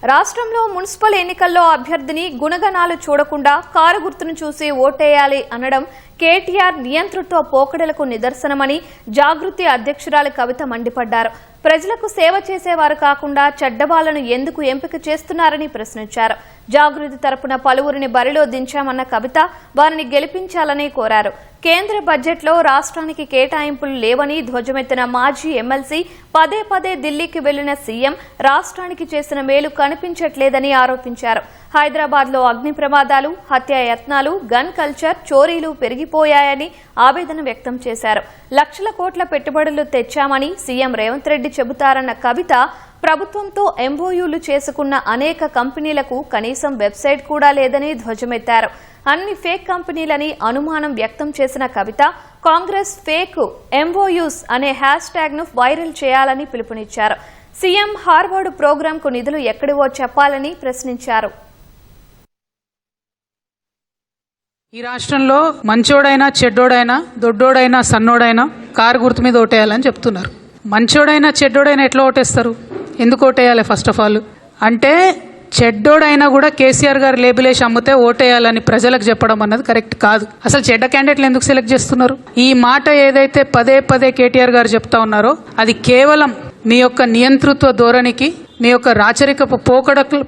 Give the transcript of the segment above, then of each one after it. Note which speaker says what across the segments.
Speaker 1: రాష్ట్రంలో మున్సిపల్ ఎన్నికల్లో అభ్యర్థిని గుణగణాలు చూడకుండా కారు గుర్తును చూసి ఓటేయాలి అనడం కేటీఆర్ నియంతృత్వ పోకడలకు నిదర్శనమని జాగృతి అధ్యక్షురాలు కవిత మండిపడ్డారు. ప్రజలకు సేవ చేసేవారు కాకుండా చెడ్డవాళ్లను ఎందుకు ఎంపిక చేస్తున్నారని ప్రశ్నించారు. జాగృతి తరపున పలువురిని బరిలో దించామన్న కవిత వారిని గెలిపించాలని కోరారు. కేంద్ర బడ్జెట్లో రాష్ట్రానికి కేటాయింపులు లేవని ధ్వజమెత్తిన మాజీ ఎమ్మెల్సీ పదే పదే ఢిల్లీకి వెళ్లిన సీఎం రాష్ట్రానికి చేసిన మేలు కనిపించట్లేదని ఆరోపించారు. హైదరాబాద్లో అగ్ని ప్రమాదాలు, హత్యాయత్నాలు, గన్ కల్చర్, చోరీలు పెరిగిపోయాయని ఆవేదన వ్యక్తం చేశారు. లక్షల కోట్ల పెట్టుబడులు తెచ్చామని సీఎం రేవంత్ రెడ్డి చెబుతారన్న కవిత ప్రభుత్వంతో ఎంఓయూలు చేసుకున్న అనేక కంపెనీలకు కనీసం వెబ్సైట్ కూడా లేదని ధ్వజమెత్తారు. అన్ని ఫేక్ కంపెనీలని అనుమానం వ్యక్తం చేసిన కవిత కాంగ్రెస్ ఫేక్ ఎంఓయూస్ అనే హ్యాష్ ట్యాగ్ ను వైరల్ చేయాలని పిలుపునిచ్చారు. సీఎం హార్వర్డ్ ప్రోగ్రాంకు నిధులు ఎక్కడివో చెప్పాలని ప్రశ్నించారు.
Speaker 2: ఈ రాష్ట్రంలో మంచోడైనా చెడ్డోడైనా దొడ్డోడైనా సన్నోడైనా కారు గుర్తు మీద ఓటేయాలని చెప్తున్నారు. మంచోడైనా చెడ్డోడైనా ఎట్లా ఓటేస్తారు? ఎందుకు ఓటేయాలి? ఫస్ట్ ఆఫ్ ఆల్ అంటే చెడ్డోడైనా కూడా కేసీఆర్ గారు లేబుల్ వేసి అమ్మితే ఓటేయాలని ప్రజలకు చెప్పడం అన్నది కరెక్ట్ కాదు. అసలు చెడ్డ క్యాండిడేట్లు ఎందుకు సెలెక్ట్ చేస్తున్నారు? ఈ మాట ఏదైతే పదే పదే కేటీఆర్ గారు చెప్తా ఉన్నారో అది కేవలం మీ యొక్క నియంతృత్వ ధోరణికి, మీ యొక్క రాచరికపు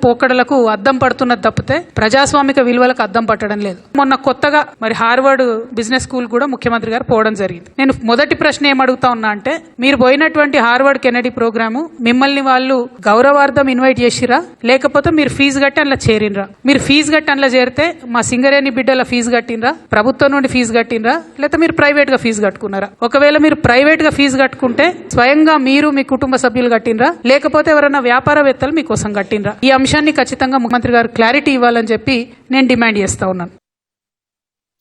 Speaker 2: పోకడలకు అద్దం పడుతున్నది తప్పితే ప్రజాస్వామిక విలువలకు అద్దం పట్టడం లేదు. మొన్న కొత్తగా మరి హార్వర్డ్ బిజినెస్ స్కూల్ కూడా ముఖ్యమంత్రి గారు పోవడం జరిగింది. నేను మొదటి ప్రశ్న ఏమడుగుతా ఉన్నా అంటే, మీరు పోయినటువంటి హార్వర్డ్ కెనడీ ప్రోగ్రాము మిమ్మల్ని వాళ్ళు గౌరవార్థం ఇన్వైట్ చేసిరా, లేకపోతే మీరు ఫీజు కట్టి అందులో చేరినరా? మీరు ఫీజు కట్టి అందులో చేరితే మా సింగరేణి బిడ్డల ఫీజు కట్టినరా, ప్రభుత్వం నుండి ఫీజు కట్టినరా, లేకపోతే మీరు ప్రైవేట్ గా ఫీజు కట్టుకున్నారా? ఒకవేళ మీరు ప్రైవేట్ గా ఫీజు కట్టుకుంటే స్వయంగా మీరు మీ కుటుంబ సభ్యులు కట్టినరా, లేకపోతే ఎవరైనా వ్యాపారవేత్తలు మీకోసం కట్టినరా? ఈ అంశాన్ని ఖచ్చితంగా ముఖ్యమంత్రి గారు క్లారిటీ ఇవ్వాలని చెప్పి నేను డిమాండ్ చేస్తా ఉన్నాను.